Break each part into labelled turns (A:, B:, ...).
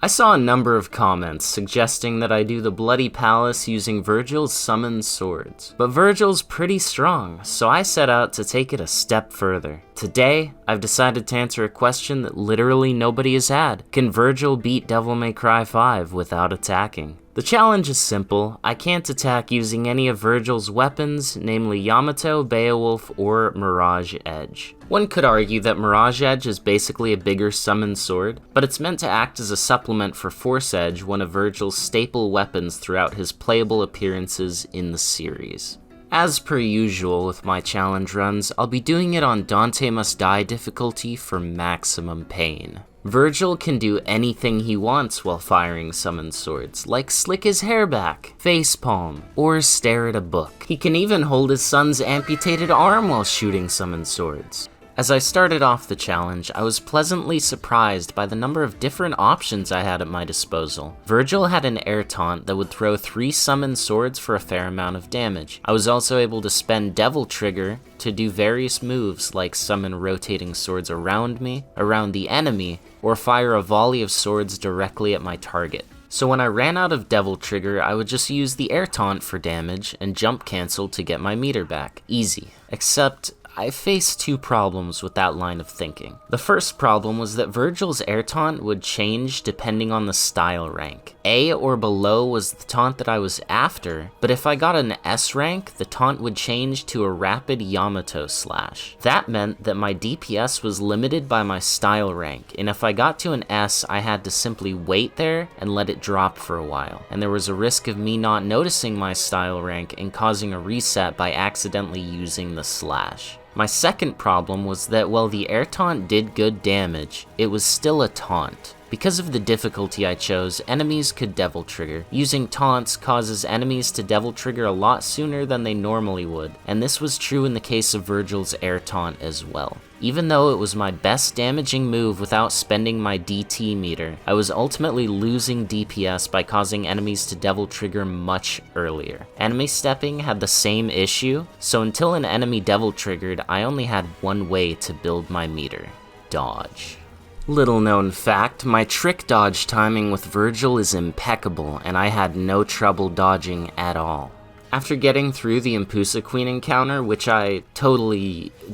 A: I saw a number of comments suggesting that I do the Bloody Palace using Virgil's summoned swords, but Virgil's pretty strong, so I set out to take it a step further. Today, I've decided to answer a question that literally nobody has had. Can Virgil beat Devil May Cry 5 without attacking? The challenge is simple. I can't attack using any of Virgil's weapons, namely Yamato, Beowulf, or Mirage Edge. One could argue that Mirage Edge is basically a bigger summoned sword, but it's meant to act as a supplement for Force Edge, one of Virgil's staple weapons throughout his playable appearances in the series. As per usual with my challenge runs, I'll be doing it on Dante Must Die difficulty for maximum pain. Virgil can do anything he wants while firing summoned swords, like slick his hair back, facepalm, or stare at a book. He can even hold his son's amputated arm while shooting summoned swords. As I started off the challenge, I was pleasantly surprised by the number of different options I had at my disposal. Virgil had an air taunt that would throw 3 summoned swords for a fair amount of damage. I was also able to spend Devil Trigger to do various moves like summon rotating swords around me, around the enemy, or fire a volley of swords directly at my target. So when I ran out of Devil Trigger, I would just use the air taunt for damage and jump cancel to get my meter back. Easy. Except, I faced 2 problems with that line of thinking. The first problem was that Virgil's air taunt would change depending on the style rank. A or below was the taunt that I was after, but if I got an S rank, the taunt would change to a rapid Yamato slash. That meant that my DPS was limited by my style rank, and if I got to an S, I had to simply wait there and let it drop for a while, and there was a risk of me not noticing my style rank and causing a reset by accidentally using the slash. My second problem was that while the air taunt did good damage, it was still a taunt. Because of the difficulty I chose, enemies could Devil Trigger. Using taunts causes enemies to Devil Trigger a lot sooner than they normally would, and this was true in the case of Virgil's air taunt as well. Even though it was my best damaging move without spending my DT meter, I was ultimately losing DPS by causing enemies to Devil Trigger much earlier. Enemy stepping had the same issue, so until an enemy Devil Triggered, I only had one way to build my meter: dodge. Little known fact, my trick dodge timing with Virgil is impeccable, and I had no trouble dodging at all. After getting through the Impusa Queen encounter, which I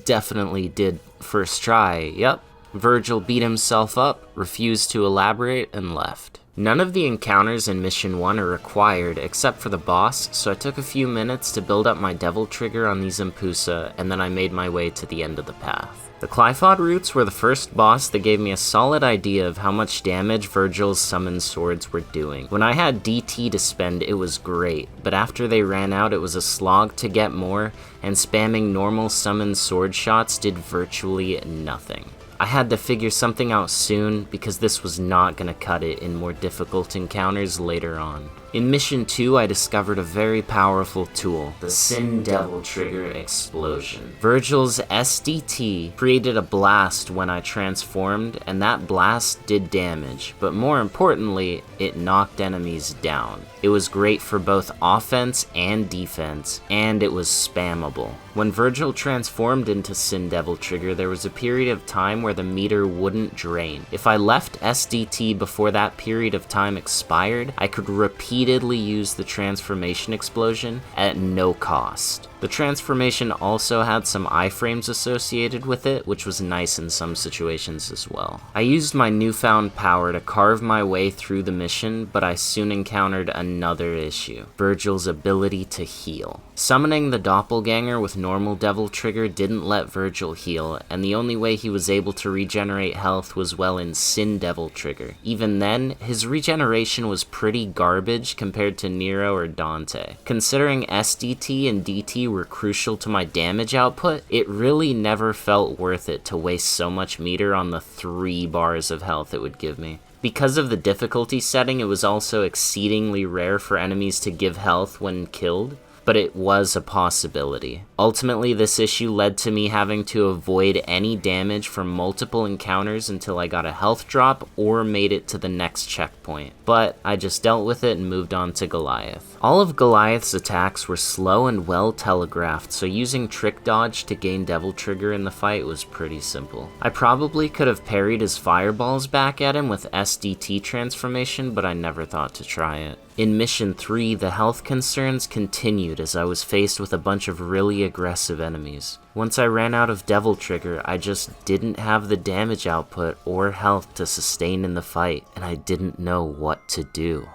A: definitely did first try, yep, Virgil beat himself up, refused to elaborate, and left. None of the encounters in Mission 1 are required except for the boss, so I took a few minutes to build up my Devil Trigger on these Impusa, and then I made my way to the end of the path. The Clifod roots were the first boss that gave me a solid idea of how much damage Virgil's summoned swords were doing. When I had DT to spend, it was great, but after they ran out, it was a slog to get more, and spamming normal summoned sword shots did virtually nothing. I had to figure something out soon, because this was not gonna cut it in more difficult encounters later on. In Mission 2, I discovered a very powerful tool, the Sin Devil Trigger Explosion. Virgil's SDT created a blast when I transformed, and that blast did damage, but more importantly, it knocked enemies down. It was great for both offense and defense, and it was spammable. When Virgil transformed into Sin Devil Trigger, there was a period of time where the meter wouldn't drain. If I left SDT before that period of time expired, I could repeatedly use the transformation explosion at no cost. The transformation also had some iframes associated with it, which was nice in some situations as well. I used my newfound power to carve my way through the mission, but I soon encountered another issue: Virgil's ability to heal. Summoning the doppelganger with normal Devil Trigger didn't let Virgil heal, and the only way he was able to regenerate health was well in Sin Devil Trigger. Even then, his regeneration was pretty garbage compared to Nero or Dante. Considering SDT and DT were crucial to my damage output, it really never felt worth it to waste so much meter on the 3 bars of health it would give me. Because of the difficulty setting, it was also exceedingly rare for enemies to give health when killed, but it was a possibility. Ultimately, this issue led to me having to avoid any damage from multiple encounters until I got a health drop or made it to the next checkpoint, but I just dealt with it and moved on to Goliath. All of Goliath's attacks were slow and well telegraphed, so using Trick Dodge to gain Devil Trigger in the fight was pretty simple. I probably could have parried his fireballs back at him with SDT transformation, but I never thought to try it. In Mission 3, the health concerns continued as I was faced with a bunch of really aggressive enemies. Once I ran out of Devil Trigger, I just didn't have the damage output or health to sustain in the fight, and I didn't know what to do.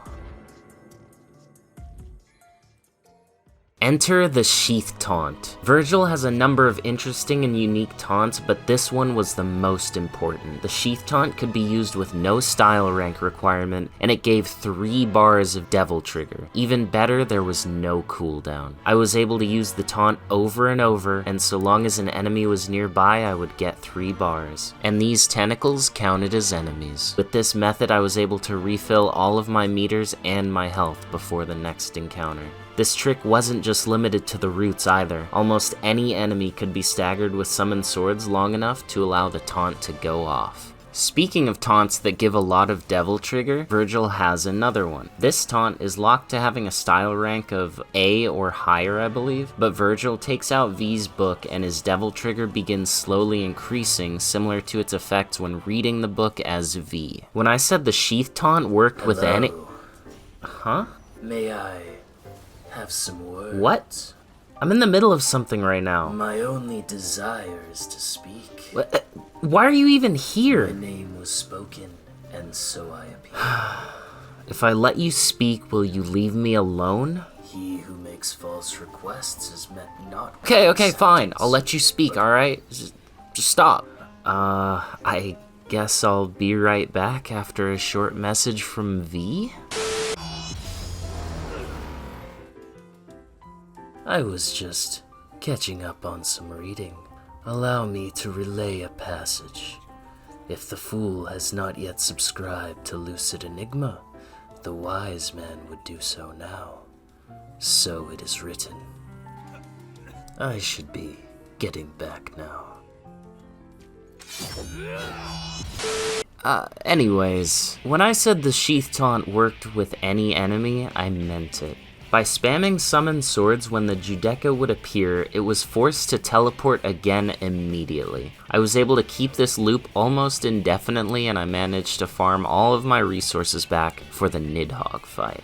A: Enter the Sheath Taunt. Virgil has a number of interesting and unique taunts, but this one was the most important. The Sheath Taunt could be used with no style rank requirement, and it gave 3 bars of Devil Trigger. Even better, there was no cooldown. I was able to use the taunt over and over, and so long as an enemy was nearby, I would get 3 bars. And these tentacles counted as enemies. With this method, I was able to refill all of my meters and my health before the next encounter. This trick wasn't just limited to the roots either. Almost any enemy could be staggered with summoned swords long enough to allow the taunt to go off. Speaking of taunts that give a lot of Devil Trigger, Virgil has another one. This taunt is locked to having a style rank of A or higher, I believe, but Virgil takes out V's book and his Devil Trigger begins slowly increasing, similar to its effects when reading the book as V. When I said the Sheath Taunt worked with any... Huh?
B: May I have some words?
A: What? I'm in the middle of something right now.
B: My only desire is to speak.
A: What? Why are you even here?
B: My name was spoken, and so I appear.
A: If I let you speak, will you leave me alone?
B: He who makes false requests is met not with
A: Okay, fine.
B: acceptance,
A: I'll let you speak, alright? Just stop. I guess I'll be right back after a short message from V?
B: I was just catching up on some reading. Allow me to relay a passage. If the fool has not yet subscribed to Lucid Enigma, the wise man would do so now. So it is written. I should be getting back now.
A: Anyways, when I said the Sheath Taunt worked with any enemy, I meant it. By spamming summoned swords when the Judeca would appear, it was forced to teleport again immediately. I was able to keep this loop almost indefinitely, and I managed to farm all of my resources back for the Nidhogg fight.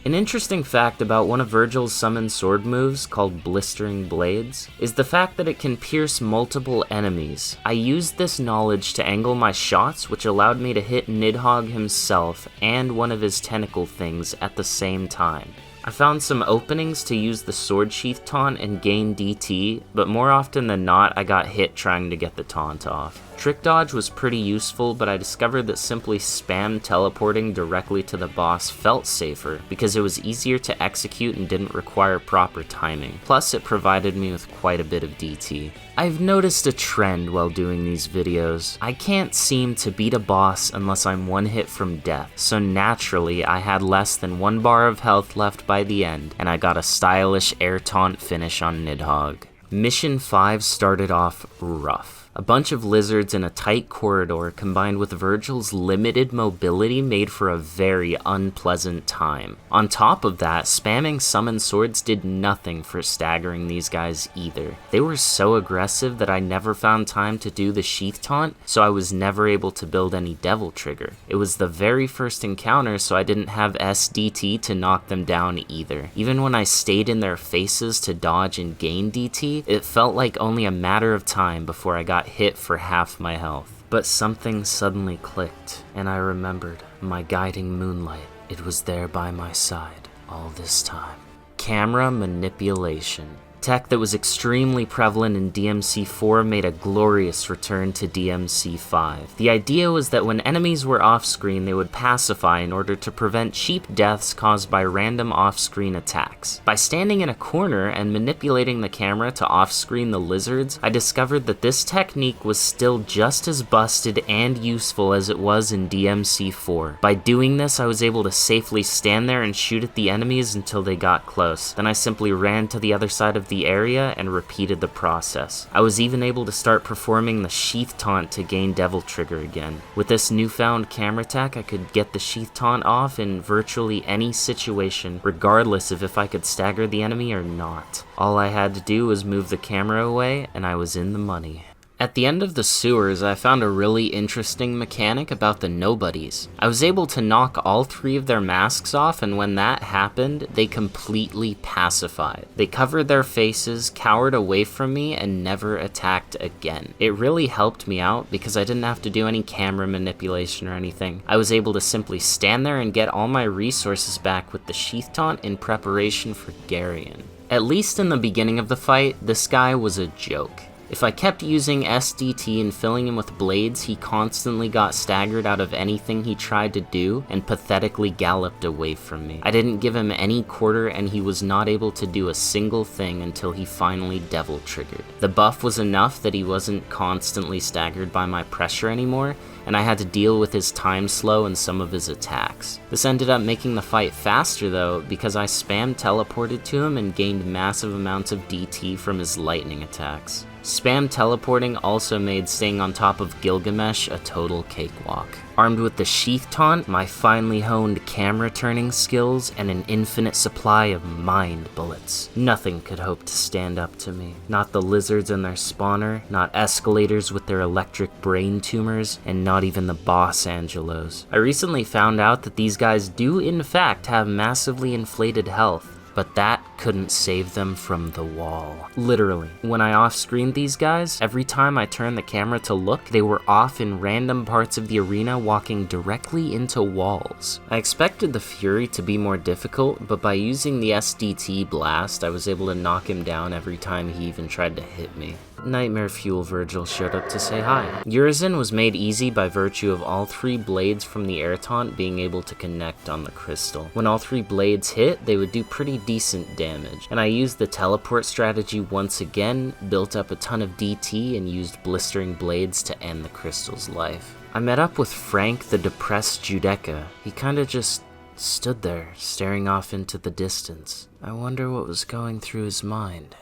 A: An interesting fact about one of Virgil's summoned sword moves, called Blistering Blades, is the fact that it can pierce multiple enemies. I used this knowledge to angle my shots, which allowed me to hit Nidhogg himself and one of his tentacle things at the same time. I found some openings to use the Sword Sheath Taunt and gain DT, but more often than not, I got hit trying to get the taunt off. Trick Dodge was pretty useful, but I discovered that simply spam teleporting directly to the boss felt safer, because it was easier to execute and didn't require proper timing. Plus, it provided me with quite a bit of DT. I've noticed a trend while doing these videos. I can't seem to beat a boss unless I'm one hit from death, so naturally I had less than 1 bar of health left by the end, and I got a stylish air taunt finish on Nidhogg. Mission 5 started off rough. A bunch of lizards in a tight corridor combined with Virgil's limited mobility made for a very unpleasant time. On top of that, spamming summoned swords did nothing for staggering these guys either. They were so aggressive that I never found time to do the Sheath Taunt, so I was never able to build any Devil Trigger. It was the very first encounter, so I didn't have SDT to knock them down either. Even when I stayed in their faces to dodge and gain DT, it felt like only a matter of time before I got hit for half my health. But something suddenly clicked, and I remembered my guiding moonlight. It was there by my side all this time. Camera manipulation. tech that was extremely prevalent in DMC4 made a glorious return to DMC5. The idea was that when enemies were off-screen, they would pacify in order to prevent cheap deaths caused by random off-screen attacks. By standing in a corner and manipulating the camera to off-screen the lizards, I discovered that this technique was still just as busted and useful as it was in DMC4. By doing this, I was able to safely stand there and shoot at the enemies until they got close. Then I simply ran to the other side of the area and repeated the process. I was even able to start performing the sheath taunt to gain Devil Trigger again. With this newfound camera tech, I could get the sheath taunt off in virtually any situation, regardless of if I could stagger the enemy or not. All I had to do was move the camera away, and I was in the money. At the end of the sewers, I found a really interesting mechanic about the nobodies. I was able to knock all 3 of their masks off, and when that happened, they completely pacified. They covered their faces, cowered away from me, and never attacked again. It really helped me out because I didn't have to do any camera manipulation or anything. I was able to simply stand there and get all my resources back with the sheath taunt in preparation for Geron. At least in the beginning of the fight, this guy was a joke. If I kept using SDT and filling him with blades, he constantly got staggered out of anything he tried to do and pathetically galloped away from me. I didn't give him any quarter and he was not able to do a single thing until he finally Devil Triggered. The buff was enough that he wasn't constantly staggered by my pressure anymore, and I had to deal with his time slow and some of his attacks. This ended up making the fight faster though, because I spam teleported to him and gained massive amounts of DT from his lightning attacks. Spam teleporting also made staying on top of Gilgamesh a total cakewalk. Armed with the sheath taunt, my finely honed camera turning skills, and an infinite supply of mind bullets, nothing could hope to stand up to me. Not the lizards and their spawner, not escalators with their electric brain tumors, and not even the boss Angelos. I recently found out that these guys do in fact have massively inflated health, but that couldn't save them from the wall. Literally. When I off-screened these guys, every time I turned the camera to look, they were off in random parts of the arena walking directly into walls. I expected the Fury to be more difficult, but by using the SDT blast, I was able to knock him down every time he even tried to hit me. Nightmare Fuel Virgil showed up to say hi. Urizen was made easy by virtue of all 3 blades from the air taunt being able to connect on the crystal. When all 3 blades hit, they would do pretty decent damage, and I used the teleport strategy once again, built up a ton of DT, and used blistering blades to end the crystal's life. I met up with Frank the depressed Judecca. He kinda just stood there, staring off into the distance. I wonder what was going through his mind.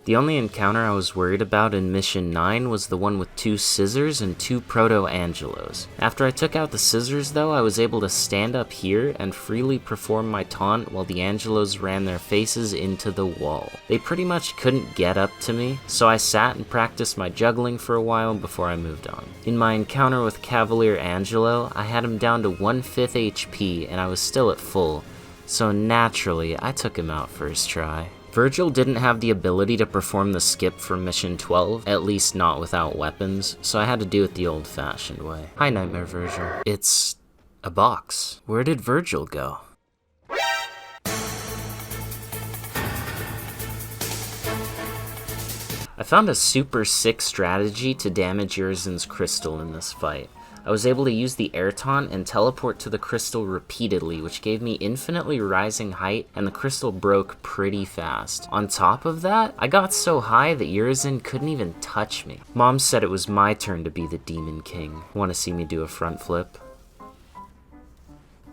A: The only encounter I was worried about in Mission 9 was the one with 2 scissors and 2 proto-angelos. After I took out the scissors though, I was able to stand up here and freely perform my taunt while the angelos ran their faces into the wall. They pretty much couldn't get up to me, so I sat and practiced my juggling for a while before I moved on. In my encounter with Cavalier Angelo, I had him down to 1/5 HP and I was still at full, so naturally I took him out first try. Virgil didn't have the ability to perform the skip for Mission 12, at least not without weapons, so I had to do it the old-fashioned way. Hi, Nightmare Virgil. It's a box. Where did Virgil go? I found a super sick strategy to damage Urizen's crystal in this fight. I was able to use the air taunt and teleport to the crystal repeatedly, which gave me infinitely rising height, and the crystal broke pretty fast. On top of that, I got so high that Urizen couldn't even touch me. Mom said it was my turn to be the Demon King. Want to see me do a front flip?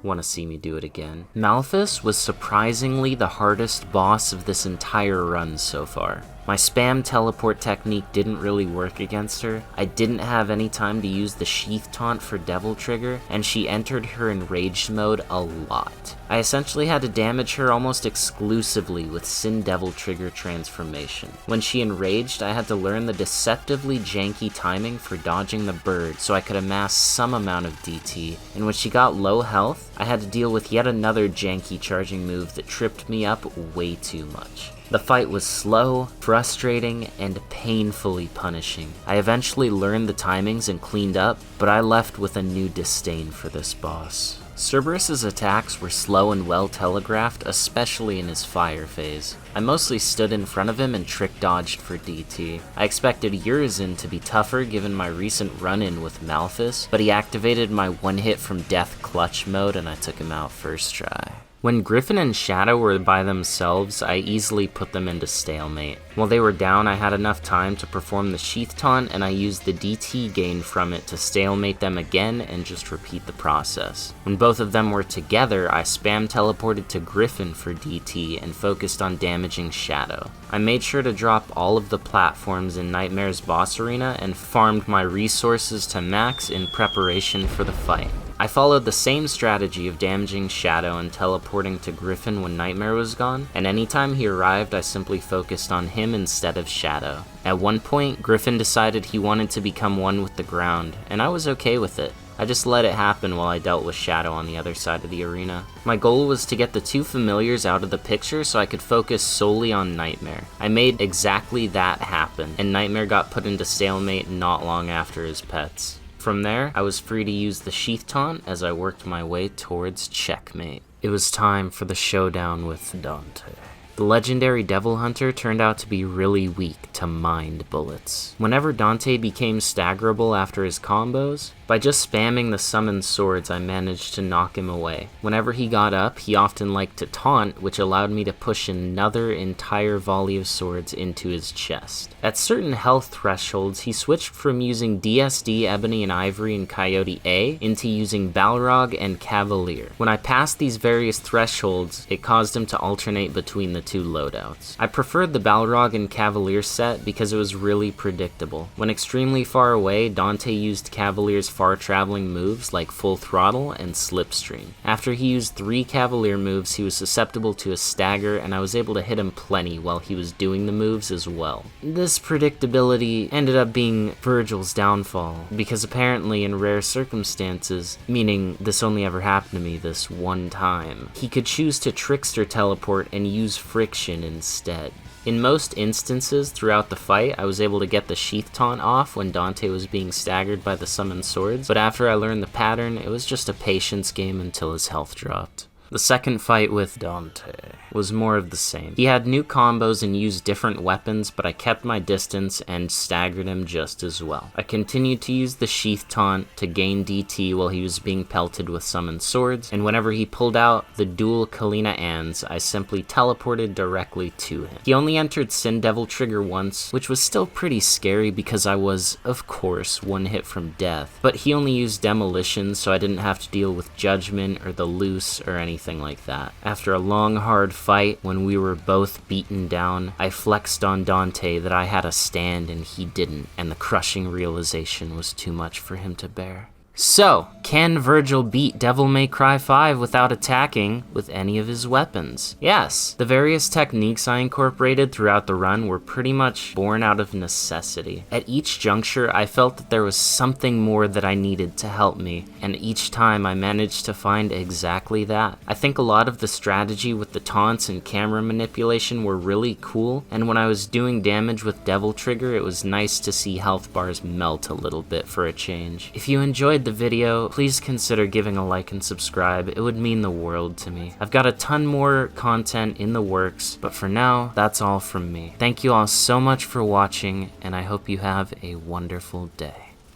A: Want to see me do it again? Malphus was surprisingly the hardest boss of this entire run so far. My spam teleport technique didn't really work against her. I didn't have any time to use the sheath taunt for Devil Trigger, and she entered her enraged mode a lot. I essentially had to damage her almost exclusively with Sin Devil Trigger transformation. When she enraged, I had to learn the deceptively janky timing for dodging the bird so I could amass some amount of DT, and when she got low health, I had to deal with yet another janky charging move that tripped me up way too much. The fight was slow, frustrating, and painfully punishing. I eventually learned the timings and cleaned up, but I left with a new disdain for this boss. Cerberus's attacks were slow and well telegraphed, especially in his fire phase. I mostly stood in front of him and trick dodged for DT. I expected Urizen to be tougher given my recent run-in with Malphus, but he activated my one hit from death clutch mode and I took him out first try. When Griffin and Shadow were by themselves, I easily put them into stalemate. While they were down, I had enough time to perform the Sheath Taunt, and I used the DT gained from it to stalemate them again and just repeat the process. When both of them were together, I spam teleported to Griffin for DT and focused on damaging Shadow. I made sure to drop all of the platforms in Nightmare's boss arena and farmed my resources to max in preparation for the fight. I followed the same strategy of damaging Shadow and teleporting to Griffin when Nightmare was gone, and anytime he arrived I simply focused on him instead of Shadow. At one point, Griffin decided he wanted to become one with the ground, and I was okay with it. I just let it happen while I dealt with Shadow on the other side of the arena. My goal was to get the two familiars out of the picture so I could focus solely on Nightmare. I made exactly that happen, and Nightmare got put into stalemate not long after his pets. From there, I was free to use the Sheath Taunt as I worked my way towards checkmate. It was time for the showdown with Dante. The legendary Devil Hunter turned out to be really weak to mind bullets. Whenever Dante became staggerable after his combos, by just spamming the summoned swords I managed to knock him away. Whenever he got up, he often liked to taunt, which allowed me to push another entire volley of swords into his chest. At certain health thresholds, he switched from using DSD, Ebony and Ivory and Coyote A into using Balrog and Cavalier. When I passed these various thresholds, it caused him to alternate between the two loadouts. I preferred the Balrog and Cavalier set because it was really predictable. When extremely far away, Dante used Cavalier's far-traveling moves like Full Throttle and Slipstream. After he used 3 Cavalier moves, he was susceptible to a stagger, and I was able to hit him plenty while he was doing the moves as well. This predictability ended up being Virgil's downfall, because apparently in rare circumstances, meaning this only ever happened to me this one time, he could choose to Trickster teleport and use friction instead. In most instances throughout the fight, I was able to get the Sheath Taunt off when Dante was being staggered by the summoned swords, but after I learned the pattern, it was just a patience game until his health dropped. The second fight with Dante was more of the same. He had new combos and used different weapons, but I kept my distance and staggered him just as well. I continued to use the Sheath Taunt to gain DT while he was being pelted with summoned swords, and whenever he pulled out the dual Kalina Ans, I simply teleported directly to him. He only entered Sin Devil trigger once, which was still pretty scary because I was, of course, one hit from death, but he only used Demolition, so I didn't have to deal with Judgment or the Loose or anything like that. After a long, hard fight, when we were both beaten down, I flexed on Dante that I had a stand and he didn't, and the crushing realization was too much for him to bear. So, can Virgil beat Devil May Cry 5 without attacking with any of his weapons? Yes. The various techniques I incorporated throughout the run were pretty much born out of necessity. At each juncture, I felt that there was something more that I needed to help me, and each time I managed to find exactly that. I think a lot of the strategy with the taunts and camera manipulation were really cool, and when I was doing damage with Devil Trigger, it was nice to see health bars melt a little bit for a change. If you enjoyed the video, please consider giving a like and subscribe. It would mean the world to me. I've got a ton more content in the works, but for now, that's all from me. Thank you all so much for watching, and I hope you have a wonderful day.